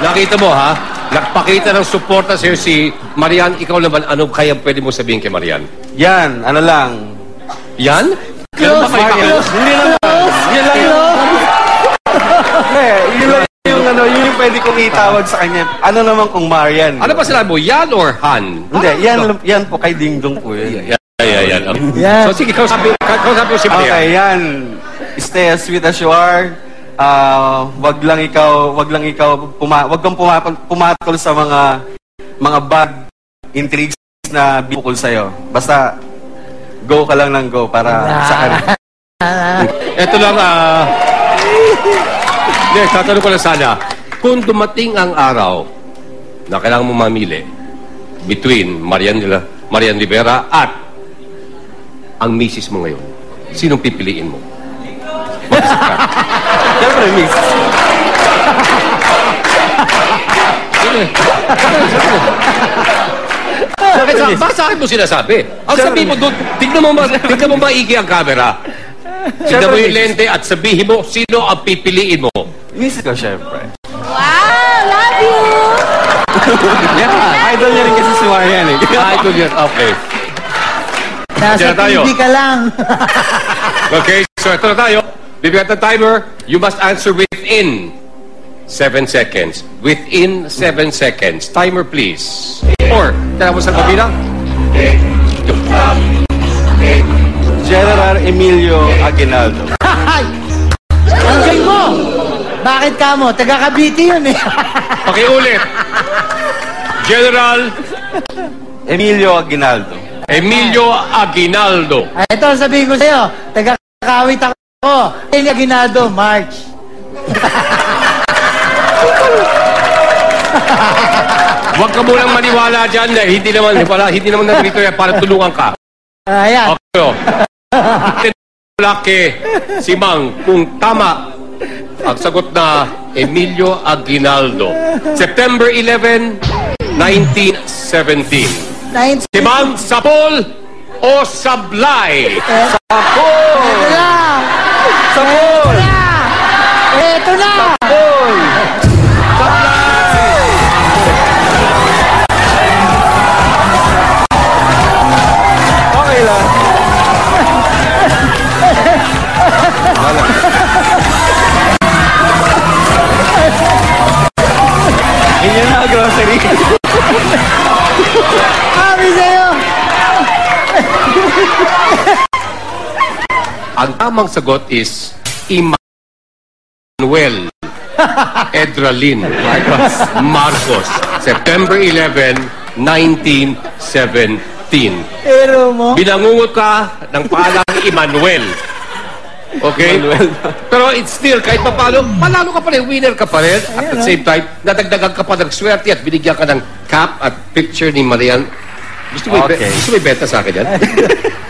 nakita mo ha, nagpakita ng suporta sa'yo si Marian. Ikaw naman, ano kaya pwede mo sabihin kay Marian? Yan, ano lang. Yan? Ganun ba kayo? Hindi naman. Yan lang yun. Yun lang yung ano, yun yung pwede kong itawag sa kanya. Ano naman kung Marian? Ano ba sila mo? Yan or Han? Hindi, yan po kay Ding Dong po yun. Yan. Yan. So sige, kausapin mo si Marian. Okay, yan. Stay as sweet as you are. Wag kang pumatol sa mga bad intrigues na bukol sa'yo. Basta, go ka lang ng go para sa kanya. Ito lang, tatanong ko lang sana, kung dumating ang araw na kailangan mo mamili between Marian Rivera at ang misis mo ngayon, sinong pipiliin mo? Siyempre, miss. Bakit sa akin mo sinasabi? Ang sabihin mo doon, tignan mo maigi ang camera. Tignan mo yung lente at sabihin mo, sino ang pipiliin mo? Miss ko, siyempre. Wow! Love you! Yeah, idol niya rin kasi si Marian eh. Idol yan, okay. Nasa TV ka lang. Okay, so ito na tayo. Bibigyan ng timer. You must answer within 7 seconds. Within 7 seconds. Timer, please. Or, tala mo sa kabilang. General Emilio Aguinaldo. Ang galing mo! Bakit ka mo? Taga Cavite yun eh. Pakiulit. General Emilio Aguinaldo. Emilio Aguinaldo. Ito ang sabihin ko sa'yo. Taga Kawit ako. Emilio Aguinaldo, March. Huwag ka munang maniwala dyan. Hindi naman nandito yan para tulungan ka. Ayan. Okay. Laki si Mang kung tama ang sagot na Emilio Aguinaldo. September 11, 1917. Si Mang Sapol o Sablay? Sapol! Ito na! Sapol! Ito na! Sapol! Okay lang. Hindi na grocery. Sabi sa'yo! Ang tamang sagot is Emmanuel Edralin Marcos. September 11, 1917. Pero mo? Binangungot ka ng pangalang Emmanuel. Okay? Pero it's still, kahit pa paano, panalo ka pa rin, winner ka pa rin. At the same time, nadagdagan ka pa ng swerte at binigyan ka ng cap at picture ni Marian. Gusto mo ibenta sa akin yan?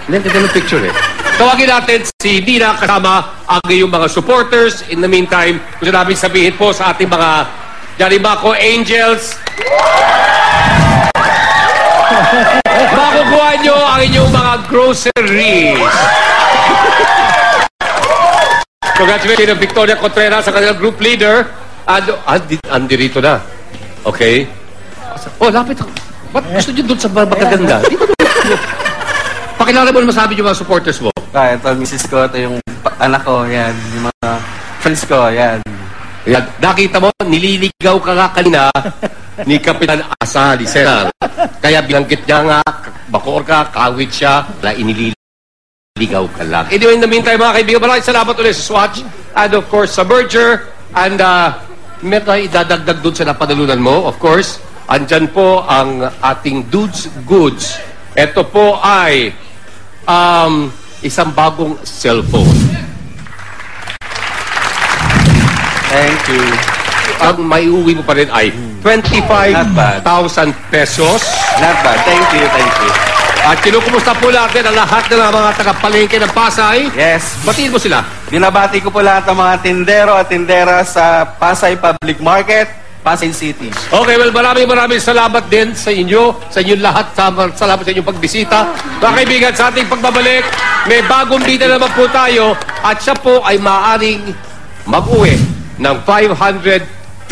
Hindi, ganda ng picture eh. Tawagin natin si Nina kasama ang iyong mga supporters. In the meantime, gusto namin sabihin po sa ating mga Jaribaco Angels, makukuha nyo ang inyong mga groceries. Congratulations, Victoria Contreras sa kanilang group leader. Andirito na. Okay? Oh, lapit ako. Ba't gusto nyo doon sa magaganda? Dito doon. Pakilala mo naman sabi yung mga supporters mo. Ito, misis ko, ito yung anak ko, yan. Yung mga friends ko, yan. Yan. Nakita mo, nililigaw ka nga kanina ni Kapitan Asali, Cesar. Kaya binanggit niya nga, bakor ka, kawit siya, na inililigaw ka lang. Anyway, in the meantime, mga kaibigan, maraming salamat ulit sa Swatch, and of course, sa Berger, and meron tayo idadagdag doon sa napadalunan mo, of course. Andyan po ang ating Dudes Goods. Ito po ay isang bagong cellphone. Thank you. Ang maiuwi mo pa rin ay 25,000 pesos. Not bad. Thank you. At kinukumusta po natin ang lahat ng mga tagapalengke ng Pasay. Yes. Batiin mo sila. Binabati ko po lahat ng mga tindero at tindera sa Pasay Public Market, Pasay City. Okay, well, maraming salamat din sa inyo, sa inyong lahat. Salamat sa inyong pagbisita. Mga kaibigan, sa ating pagbabalik, may bagong bida naman po tayo at siya po ay maaaring mag-uwi ng 550,000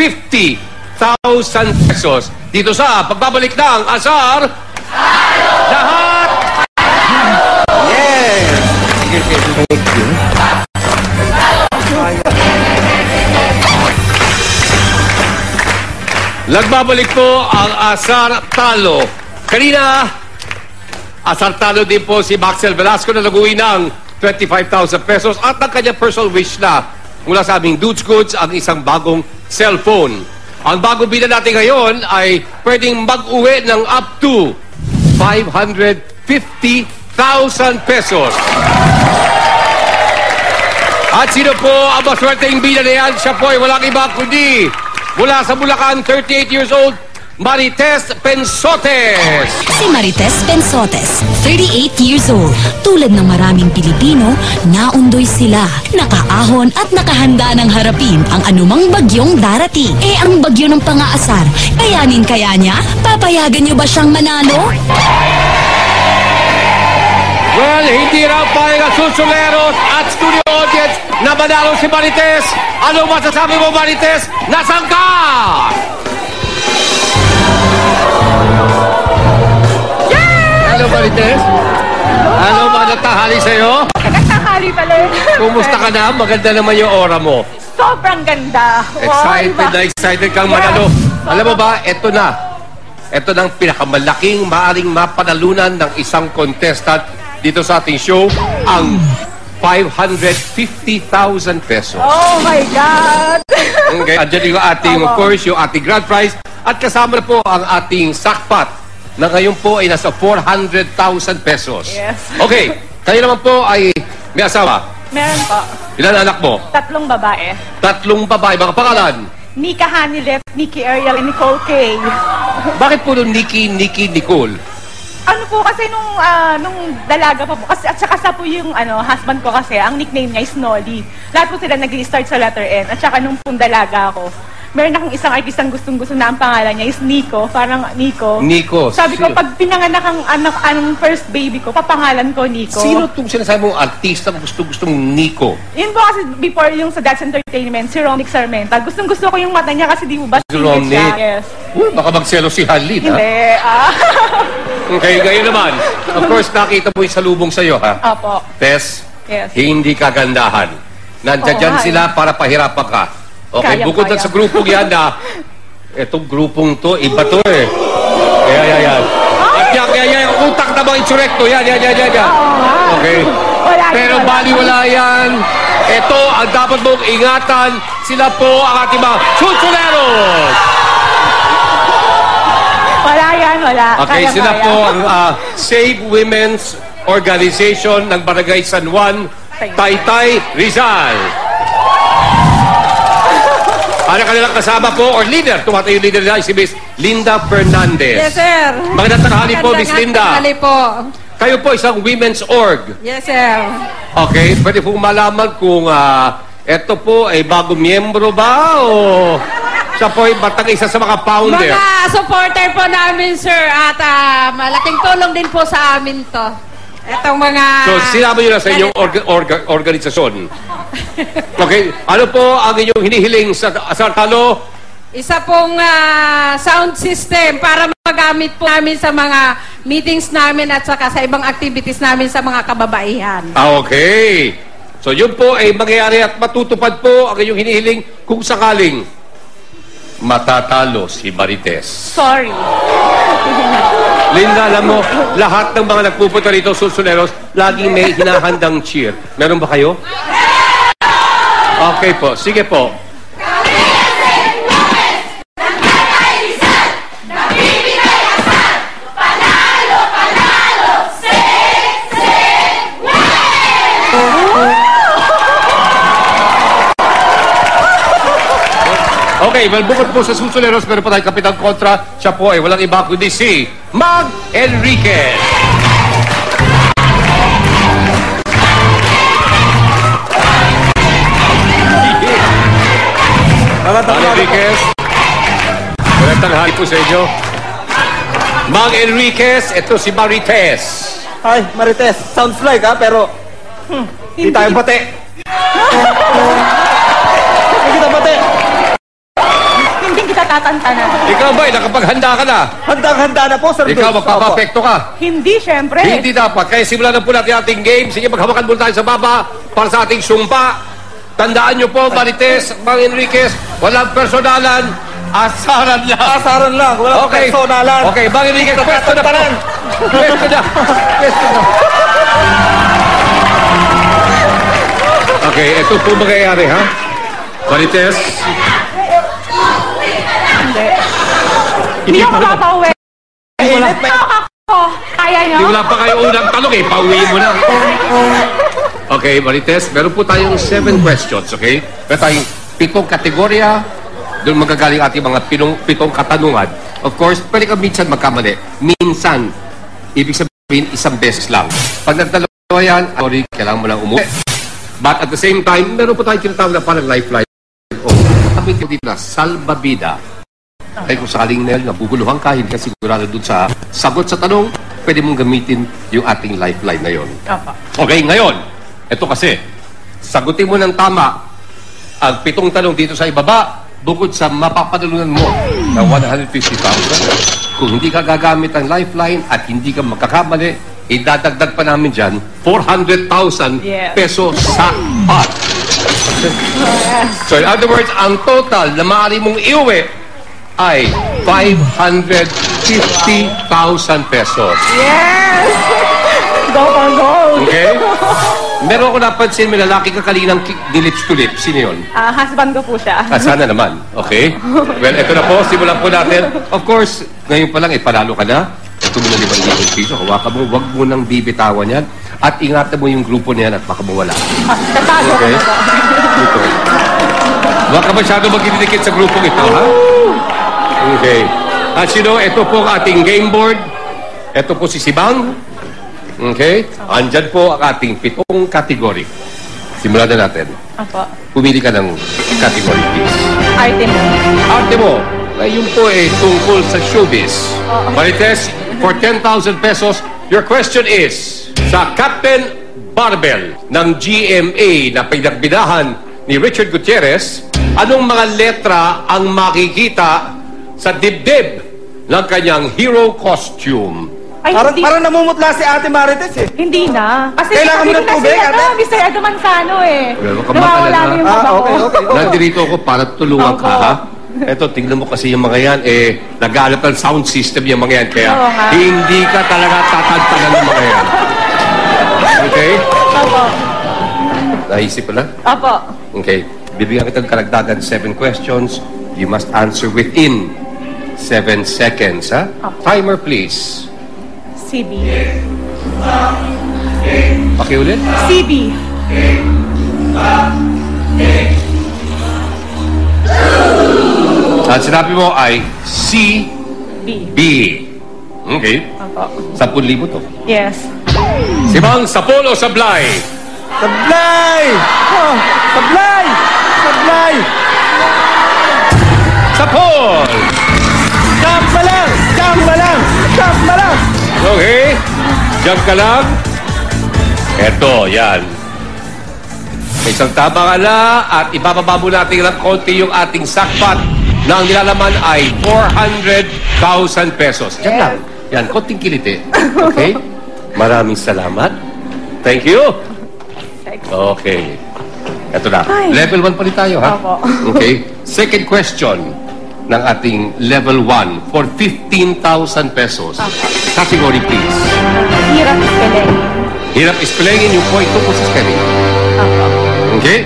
pesos. Dito sa pagbabalik ng Asar Lahat! Yes! Nagbabalik po ang Asar Talo. Kanina, Asar Talo din po si Maxel Velasco na naguwi ng 25,000 pesos at ang kanya personal wish na mula sa aming Dudes Goods ang isang bagong cellphone. Ang bagong bida natin ngayon ay pwedeng mag-uwi ng up to 550,000 pesos. At sino po ang maswerteng bida na yan? Siya po ay walang iba kundi mula sa Bulacan, 38 years old, Marites Pensotes. Si Marites Pensotes, 38 years old. Tulad ng maraming Pilipino, naundoy sila, nakaahon at nakahanda ng harapin ang anumang bagyong darating. Eh ang bagyo ng pangaasar, kayanin kaya niya? Papayagan niyo ba siyang manalo? Well, hindi raw payag ang susuleros at studio audience na manalo si Marites. Ano masasabi mo, Marites? Nasaan ka? Hello, Marites. Ano, magandang tanghali sa'yo? Magandang tanghali pala. Kumusta ka na? Maganda naman yung aura mo. Sobrang ganda. Excited Wow, na excited kang manalo. Alam mo ba, eto na. Ito na ang pinakamalaking maaring mapanalunan ng isang contestant dito sa ating show, ang 550,000 pesos. Oh my God! Okay, andyan yung ating, of course, yung ating grand prize. At kasama na po ang ating sackpot na ngayon po ay nasa 400,000 pesos. Yes. Okay, kayo naman po ay may asawa. Meron po. Ilan anak mo? 3 babae. 3 babae. Mga pangalan? Nika Hanilef, Nikki Ariel, and Nicole K. Bakit po Nikki, Nicole? Ano po kasi nung dalaga pa po kasi at saka sa po yung husband ko kasi ang nickname niya is Nolly. Lahat po sila nag-start sa letter N at saka nung pong dalaga ako. Meron akong isang artistang gustong-gusto na ang pangalan niya is Nico, parang Nico. Nico. Sabi ko pag pinanganak ang first baby ko, papangalan ko Nico. Sino itong sinasabi mong artista gusto-gustong Nico? Yun po kasi before yung sa Dad's Entertainment, si Romnick Sarmenta. Gustong-gusto ko yung mata niya kasi di mo ba Si Romnick? Yes. Baka magselo si Halid, ha? Hindi. Okay, ngayon naman. Of course, nakita mo yung salubong sa'yo, ha? Opo. Tess, Yes. hindi kagandahan. Nandiyan Oo, dyan nga, sila para pahirapan ka. Okay, Kaya, bukod kaya. sa grupong yan na, etong grupong to, iba to eh. Yan. At yan, yung utak na mga insurekto, yan. Okay. Wala Pero wala. baliwala yan. Ito ang dapat mong ingatan. Sila po ang ating mga susuleros. Wala yan, wala. Okay, Kaya, sila kaya. po ang Save Women's Organization ng Barangay San Juan, Taytay, Rizal. Ano kanilang kasama po, or leader, tumatayo yung leader nila, si Miss Linda Fernandez. Yes, sir. Magandang tanghali po, Miss Linda. Tanghali po. Kayo po isang women's org. Yes, sir. Okay, pwede po malaman kung eto po ay bagong miyembro ba o siya po ay batang isa sa mga founder? Mga supporter po namin, sir. At malaking tulong din po sa amin to. Etong mga... So, sinabi nyo na sa inyong organisasyon. Okay, ano po ang inyong hinihiling sa Talo? Isa pong sound system para magamit po namin sa mga meetings namin at saka sa ibang activities namin sa mga kababaihan. Okay. So, yun po ay mangyayari at matutupad po ang inyong hinihiling kung sakaling matatalo si Marites. Sorry. Linda, alam mo, lahat ng mga nagpupunta rito, susuleros, laging may hinahandang cheer. Meron ba kayo? Okay po. Sige po. Okay, well, bukod po sa susuleros, meron pa tayong Kapitan Kontra. Siya po ay walang iba kundi si Mag Enriquez. Mag Enriquez. Magandang tanghali po sa inyo. Mag Enriquez, ito si Marites. Hi, Marites. Sounds like, pero hindi tayo pati. Hindi kita pati. Hindi kita tatantanan. Ikaw ba, nakapaghanda ka na? Handang-handa na po, Sir Ikaw, Dulce. magpapapekto ka. Hindi, syempre. Hindi dapat. Kaya simulan na po natin ating game. Sige, maghawakan muna tayo sa baba para sa ating sumpa. Tandaan nyo po, Marites, Mang Enriquez, walang personalan, asaran lang. Asaran lang, walang personalan. Okay, Mang Enriquez, pwesto na po. Pwesto na. Pwesto na. Okay, ito po mangyayari, ha? Marites. Hindi ako makapauwi. Ako, kaya nyo? Hindi wala pa kayo unang tanong eh. Pauwiin mo na. Okay, Marites, meron po tayong 7 questions, okay? Meron tayong 7 kategorya. Doon magagaling ating mga 7 katanungan. Of course, pwede ka minsan magkamali. Minsan, ibig sabihin, isang beses lang. Pag nagdalawa yan, sorry, kailangan mo lang umuwi. But at the same time, meron po tayong tinatawag na parang lifeline. O, kami dito na, salbabida. Ay kung sakaling nabuguluhan ka, hindi ka sigurado dun sa sagot sa tanong, pwede mong gamitin yung ating lifeline na yun. Okay, ngayon, ito kasi, sagutin mo ng tama ang 7 tanong dito sa ibaba, bukod sa mapapadalunan mo ng 150,000. Kung hindi ka gagamit ang lifeline at hindi ka makakamali, idadagdag pa namin dyan 400,000 pesos sa pot. So in other words, ang total na maaari mong iuwi ay 550,000 pesos. Yes! Go for gold! Okay? Meron ako napansin, may lalaki ka kalinang nilips to lips. Sino yun? Husband ko po siya. Sana naman. Okay? Well, ito na po. Simulan po natin. Of course, ngayon pa lang, panalo ka na. Ito mo na 5,000 piso. Hawakan mo, huwag mo nang bibitawan yan. At ingatan mo yung grupo niyan at baka mawala. Tatago ko Okay? na po. Dito. Huwag ka masyado magdidikit sa grupong ito, ha? Okay. At sino, ito po ang ating game board. Ito po si Sibang. Okay? Andyan po ang ating 7 category. Simulan na natin. Apo. Pumili ka ng category, please. Arte mo. Arte mo. Ngayon po ay tungkol sa showbiz. Marites, for 10,000 pesos, your question is, sa Captain Barbell ng GMA na pinagbidahan ni Richard Gutierrez, anong mga letra ang makikita sa dibdib ng kanyang hero costume? Ay, Parang namumutla si Ate Marites eh. Hindi na. Kasi Kailangan mo ng tubig, ate? Mr. Edo Manzano eh. Well, wag ka Nawawala matalala. na yung baba ko. Okay. Nandito ako para tulungan ka, Opo. ha? Eto, tingnan mo kasi yung mga yan, nag-aalap ng sound system yung mga yan, kaya Oo nga. hindi ka talaga tatantanan ng mga yan. Okay? Opo. Naisip mo na? Opo. Okay. Bibigyan kita ng karagdagan 7 questions. You must answer within 7 seconds, ha? Timer, please. CB. Pakiulit. CB. At sinabi mo ay B. CB. Okay. Opo. 10,000 to. Yes. Sibang, sapol o sablay? Sablay! Oh, sablay! Sablay! Sapol! Jump lang! Jump lang! Jump lang! Okay. Jump ka lang. Eto, yan. May isang tama ka na at ibababa mo natin ng konti yung ating sackpot na ang nilalaman ay 400,000 pesos. Yan lang. Yan, konting kiliti. Okay? Maraming salamat. Thank you. Okay. Eto na. Ay. Level 1 pa rin tayo, ha? Opo. Okay. Second question ng ating level 1 for 15,000 pesos. Category, please. Hirap spelling. Hirap ispelengin yung point ko po sa spelling. Opo. Okay?